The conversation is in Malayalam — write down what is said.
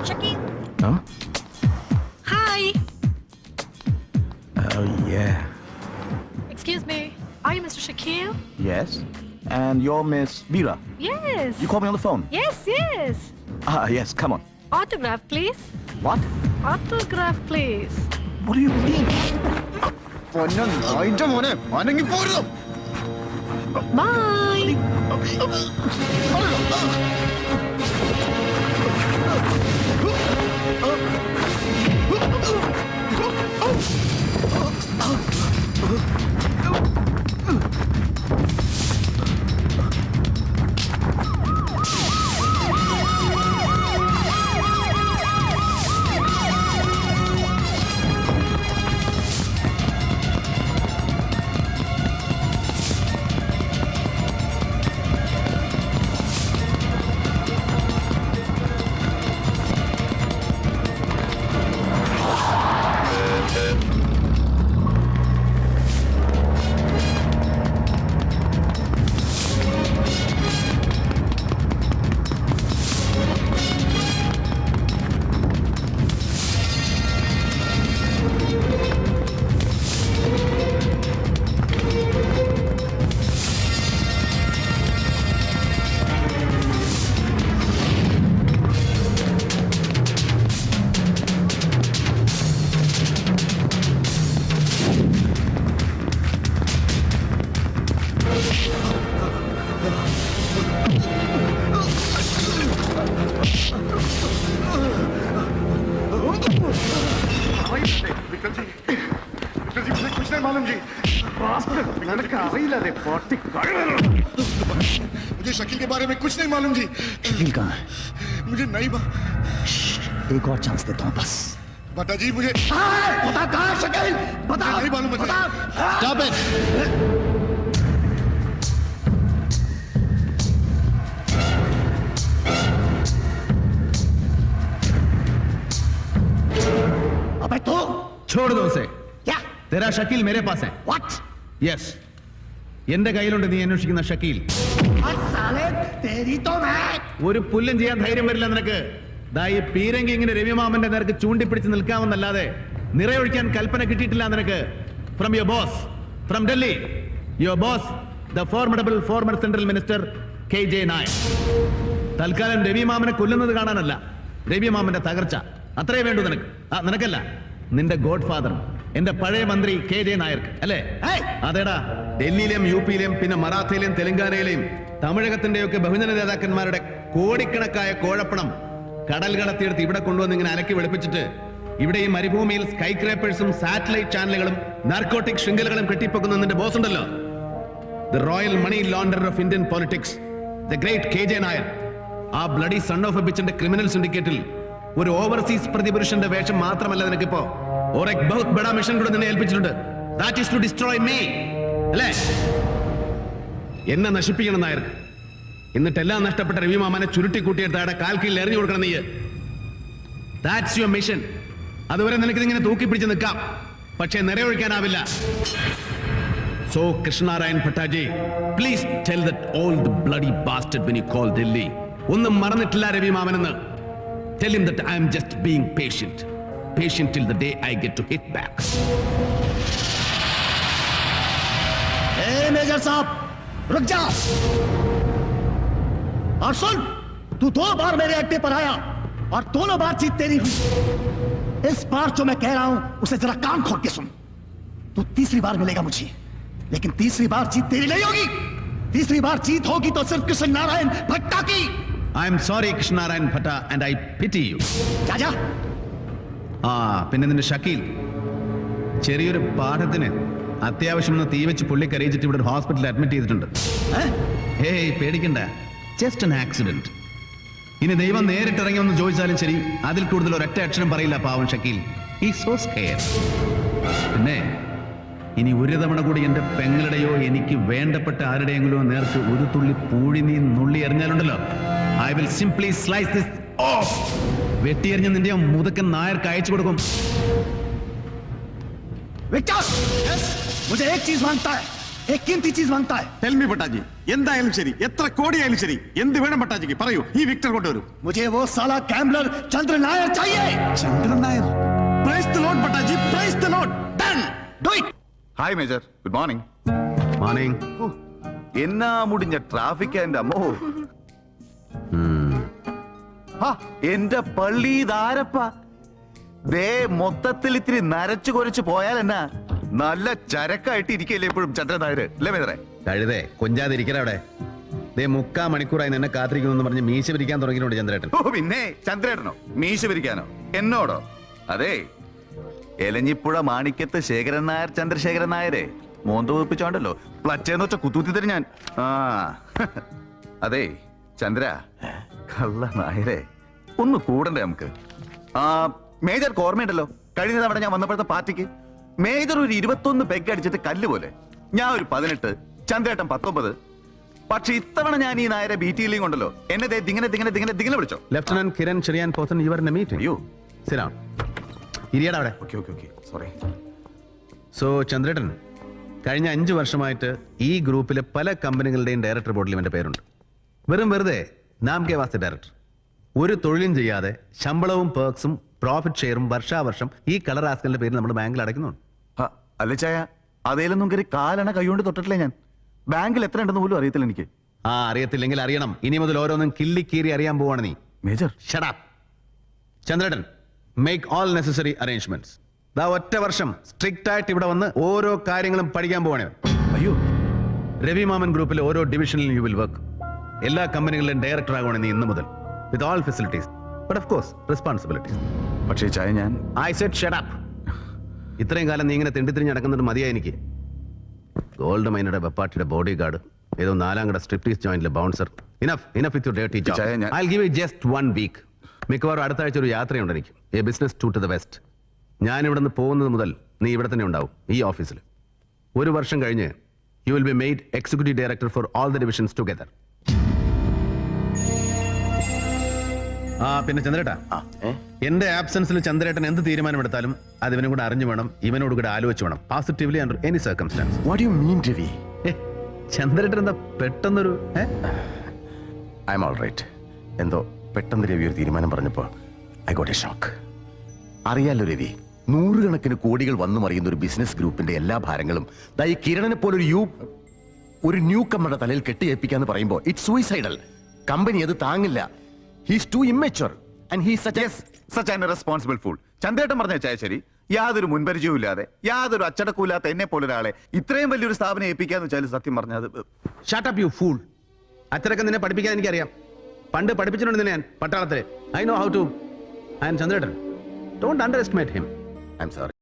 Shakil. Huh? Hi. Oh, yeah. Excuse me. Are you Mr. Shakil? Yes. And you're Miss Veera. Yes. You called me on the phone. Yes, yes. Yes, come on. Autograph, please. What? Autograph, please. What do you mean? Bye. कुछ नहीं मालूम जी मुझे शकील के बारे में कुछ नहीं मालूम जी शकील कहाँ है मुझे नहीं एक और चांस देता हूँ बस बता जी मुझे बता कहाँ है शकील बता नहीं मालूम मुझे Stop it! अबे तो छोड़ दो उसे क्या तेरा शकील मेरे पास है What? യെസ് എന്റെ കയ്യിലുണ്ട് നീ അന്വേഷിക്കുന്ന ഷക്കീൽ साले तेरी तो मैं ഒരു പുല്ലും ചെയ്യാൻ ധൈര്യം വരില്ല നിനക്ക് ദാ ഈ പീരങ്കി ഇങ്ങനെ രവിമാമന്റെ നേർക്ക് ചൂണ്ടിപ്പിടിച്ച് നിൽക്കാമെന്നല്ലാതെ നിറയൊഴിക്കാൻ കൽപ്പന കിട്ടിയിട്ടില്ല നിനക്ക് from your boss from Delhi your boss the formidable former central minister KJ Nair തൽക്കാലം രവിമാമനെ കൊല്ലുന്നത് കാണാനല്ല രവിമാമന്റെ തകർച്ച അത്രേ വേണ്ടു നിനക്ക് നിനക്കല്ല നിന്റെ ഗോഡ് ഫാദർ എന്റെ പഴയ മന്ത്രി KJ നായർക്ക് അല്ലേ അതേടാ ഡൽഹിയിലെയും UP-യിലെയും പിന്നെ മറാത്തയിലെയും തെലങ്കാനയിലെയും തമിഴകത്തിന്റെയൊക്കെ ബഹുജന നേതാക്കന്മാരുടെ കോടിക്കണക്കായ കോഴപ്പണം കടൽ കടത്തിയെടുത്ത് ഇവിടെ കൊണ്ടുവന്ന് ഇങ്ങനെ അലക്കി വെളുപ്പിച്ചിട്ട് ഇവിടെ ഈ മരുഭൂമിയിൽ സ്കൈ ക്രേപ്പേഴ്സും സാറ്റലൈറ്റ് ചാനലുകളും നാർക്കോട്ടിക് ശൃംഖലകളും കെട്ടിപ്പൊക്കുന്ന നിന്റെ ബോസ് ഉണ്ടല്ലോ the royal money launder of Indian politics the great KJ Nair ആ ബ്ലഡി സൺ ഓഫ് എ ബിച്ചിന്റെ ക്രിമിനൽ സിൻഡിക്കേറ്റിൽ ഒരു ഓവർസീസ് പ്രതിപുരുഷന്റെ വേഷം മാത്രമല്ല നിനക്കിപ്പോ ഒരു ബഹുത് ബഡാ മിഷൻ കൂടെ നിന്നെ ഏൽപ്പിച്ചിട്ടുണ്ട് that is to destroy me അല്ലേ എന്നെ നശിപ്പിക്കണം നായർക്ക് എന്നിട്ടെല്ലാം നഷ്ടപ്പെട്ട രവിമാമനെ ചുരുട്ടി കൂട്ടിയെടുത്ത് അയാളുടെ കാൽക്കീഴിൽ എറിഞ്ഞു കൊടുക്കണം നീ ദാറ്റ്സ് യുവർ മിഷൻ അതുവരെ നിനക്ക് ഇങ്ങനെ തൂക്കിപ്പിടിച്ച് നിൽക്കാം പക്ഷേ നിറയൊഴിക്കാനാവില്ല so Krishnanarayan Bhattaji please tell that all the bloody bastard when you call Delhi ഒന്നും മറന്നിട്ടില്ല രവിമാമനെന്ന് tell him that I am just being patient till the day I get to hit back. ए मेजर साहब रुक जा और सुन तू 2 बार मेरे अड्डे पर आया और दोनों बार जीत तेरी हुई इस बार जो मैं कह रहा हूं उसे जरा कान खोल के सुन तू तीसरी बार मिलेगा मुझे लेकिन तीसरी बार जीत तेरी नहीं होगी तीसरी बार जीत होगी तो सिर्फ कृष्ण नारायण भट्टा की I am sorry Krishnarayan Bhatta and I pity you. जा പിന്നെ നിന്റെ ഷക്കീൽ ചെറിയൊരു പാഠത്തിന് അത്യാവശ്യം തീ വെച്ച് പുള്ളി കരയിച്ചിട്ട് ഇവിടെ ഒരു ഹോസ്പിറ്റലിൽ അഡ്മിറ്റ് ചെയ്തിട്ടുണ്ട് ഏയ് പേടിക്കണ്ട ജസ്റ്റ് an ആക്സിഡന്റ് ഇനി ദൈവം നേരിട്ടിറങ്ങി ഒന്ന് ചോദിച്ചാലും ശരി അതിൽ കൂടുതൽ ഒരൊറ്റ അക്ഷരം പറയില്ല പാവൻ ഷക്കീൽ ഈസ് സോ സ്കെയർഡ് പിന്നെ ഇനി ഒരു തവണ കൂടി എന്റെ പെങ്ങളുടെയോ എനിക്ക് വേണ്ടപ്പെട്ട ആരുടെയെങ്കിലോ നേർക്ക് ഒരു തുള്ളി പൂഴി നീ നുള്ളി എറിഞ്ഞാലുണ്ടല്ലോ I will simply slice this off വെട്ടിയെറിഞ്ഞ് നിന്റെ മുതക്കൻ നായർക്ക് അയച്ചു കൊടുക്കും विक्टर मुझे एक चीज मांगता है एक कीमती चीज मांगता है। ടെൽ മീ പട്ടാജി, എന്തായാലും ശരി, എത്ര കോടിയായാലും ശരി, എന്ത് വേണം പട്ടാജിക്ക് പറയൂ. ഈ വിക്ടർ കൊണ്ടുവരൂ. मुझे वो साला गैम्बलर चंद्र नायर चाहिए। Chandran Nair. Praise the lord Pattaji, praise the lord. Done. Do it. Hi, Major. Good morning. Morning. എന്നാ മുടിഞ്ഞ ട്രാഫിക് എന്റെ അമ്മോ. ഹാ, എന്റെ പള്ളി ഇതാരപ്പ. ദേ മൊത്തത്തിൽ ഇത്തിരി നരച്ചു കൊരച്ചു പോയാൽ എന്നാ നല്ല ചരക്കായിട്ട് ഇരിക്കല്ലേ എപ്പോഴും ചന്ദ്രൻ നായര് അല്ലേ മേജറെ? കഴുതേ കൊഞ്ചാതിരിക്കല അവിടെ. ദേ 3/4 മണിക്കൂറായി നിന്നെ കാത്തിരിക്കുന്നു പറഞ്ഞ് മീശ പിരിക്കാൻ തുടങ്ങിയിട്ടുണ്ട് ചന്ദ്രേട്ടൻ. ഓ പിന്നെ ചന്ദ്രേട്ടനോ മീശ പിരിക്കാനോ എന്നോടോ? അതെ, എലഞ്ഞിപ്പുഴ മാണിക്യത്ത് ശേഖരൻ നായർ ചന്ദ്രശേഖരൻ നായരെ മോന്ത വെപ്പിച്ചോണ്ടല്ലോ പ്ലച്ചേന്ന് വെച്ച കുത്തൂത്തി തരും ഞാൻ. ആ അതെ ചന്ദ്ര, കള്ള നായരെ ഒന്ന് കൂടണ്ടേ നമുക്ക്? ആ മേജർക്ക് ഓർമ്മയുണ്ടല്ലോ, കഴിഞ്ഞ തവണ ഞാൻ വന്നപ്പോഴത്തെ പാർട്ടിക്ക് മേജർ ഒരു 21 പെഗ് അടിച്ചിട്ട് കല്ല് പോലെ, ഞാൻ ഒരു 18, ചന്ദ്രേട്ടൻ 19. പക്ഷെ ഇത്തവണ ഞാൻ ഈ നായരെ ബീറ്റിയിലും കൊണ്ടല്ലോ എന്നെ ദിങ്ങനെ ദിങ്ങനെ ദിങ്ങനെ ദിങ്ങനെ വിളിച്ചോ. Lieutenant Kiran Cherian Pothan you are in a meeting. അയ്യോ സിറ്റ് ഡൗൺ. ഇരിയടാ അവിടെ. Okay okay okay sorry. So Chandrettan, കഴിഞ്ഞ 5 വർഷമായിട്ട് ഈ ഗ്രൂപ്പിലെ പല കമ്പനികളുടെയും ഡയറക്ടർ ബോർഡിൽ ഇവന്റെ പേരുണ്ട്. വെറുതെ നാം കെ വാസ്തെ ഡയറക്ടർ. ഒരു തൊഴിലും ചെയ്യാതെ ശമ്പളവും പേർക്സും പ്രോഫിറ്റ് ഷെയറും വർഷാവർഷം ഈ കളർ ആസ്കലിന്റെ പേരിൽ നമ്മുടെ ബാങ്കിൽ അടയ്ക്കുന്നുണ്ട്. അല്ല ചായ, അതേലൊന്നും കയറി കാലണ കൈകൊണ്ട് തൊട്ടിട്ടില്ല ഞാൻ. ബാങ്കിൽ എത്ര ഉണ്ടെന്ന് പോലും അറിയത്തില്ല എനിക്ക്. അറിയത്തില്ലെങ്കിൽ അറിയണം. ഇനി മുതൽ ഓരോന്നും കിള്ളിക്കീറി അറിയാൻ പോവാണ് നീ. Major shut up. Chandrettan, make all necessary arrangements. ഒറ്റ വർഷം സ്ട്രിക്റ്റ് ആയിട്ട് ഇവിടെ വന്ന് ഓരോ കാര്യങ്ങളും പഠിക്കാൻ പോവാണ്. അയ്യോ, രവി മാമൻ ഗ്രൂപ്പിലെ ഓരോ ഡിവിഷനിലും യു വിൽ വർക്ക്. എല്ലാ കമ്പനികളിലും ഡയറക്ടർ ആകുവാണ് നീ ഇന്ന് മുതൽ, with all facilities, but of course responsibilities. പക്ഷേ ചായ ഞാൻ ഐ സെഡ് ഷട്ട് അപ്പ്. ഇത്രയും കാലം നീ ഇങ്ങനെ തെണ്ടിത്തിരിഞ്ഞ് നടക്കുന്നത് മതിയായി എനിക്ക്. ഗോൾഡ് മൈനയുടെ വെപ്പാട്ടിയുടെ ബോഡി ഗാർഡ്, ഏതോ 4ാം കട സ്ട്രിപ്റ്റീസ് ജോയിന്റിലെ bouncer. Enough with your dirty job. I will give you just 1 week. മിക്കവാറും അടുത്ത ആഴ്ച ഒരു യാത്രയുണ്ട് എനിക്ക്, a business tour to the west. ഞാൻ ഇവിടെ നിന്ന് പോകുന്നത് മുതൽ നീ ഇവിടെ തന്നെ ഉണ്ടാവും, ഈ ഓഫീസിൽ. 1 വർഷം കഴിഞ്ഞ് you will be made executive director for all the divisions together. പിന്നെ ചന്ദ്രേട്ടാ, എന്റെ ആബ്സെൻസിൽ ചന്ദ്രേട്ടൻ എന്ത് തീരുമാനമെടുത്താലും അത് ഇവനും കൂടെ അറിഞ്ഞു വേണം, ഇവനോട് കൂടെ ആലോചിച്ച് വേണം, positively under any circumstance. What you mean Ravi? Chandrettan എന്താ പെട്ടെന്നൊരു ഐ എം ഓൾ റൈറ്റ്. എന്തോ പെട്ടെന്ന് രവി ഒരു തീരുമാനം പറഞ്ഞപ്പോ ഐ ഗോട്ട് എ ഷോക്ക്. അറിയാലോ രവി, 100 കണക്കിന് കോടികൾ വന്നു മറിയുന്ന ഒരു ബിസിനസ് ഗ്രൂപ്പിന്റെ എല്ലാ ഭാരങ്ങളും ഈ കിരണനെ പോലെ ഒരു ന്യൂ കമ്മറുടെ തലയിൽ കെട്ടിയേൽപ്പിക്കാന്ന് പറയുമ്പോ ഇറ്റ്സ് സൂയിസൈഡൽ. കമ്പനി അത് താങ്ങില്ല. He's too immature and he's such an irresponsible fool. Chandrettan പറഞ്ഞ ചായ ശരി. യാതൊരു മുൻപരിചയവും ഇല്ലാതെ, യാതൊരു അച്ചടക്കമില്ലാത്ത എന്നെ പോലെ ഒരാളെ ഇത്രയും വലിയൊരു സ്ഥാപനം ഏൽപ്പിക്കാന്ന് വെച്ചാൽ സത്യം പറഞ്ഞത്. Shut up you fool. അച്ഛനൊക്കെ നിന്നെ പഠിപ്പിക്കാൻ എനിക്കറിയാം. പണ്ട് പഠിപ്പിച്ചിട്ടുണ്ട് നിന്നെ ഞാൻ പട്ടാളത്തിൽ. I know how to. And Chandrettan, don't underestimate him. I'm sorry.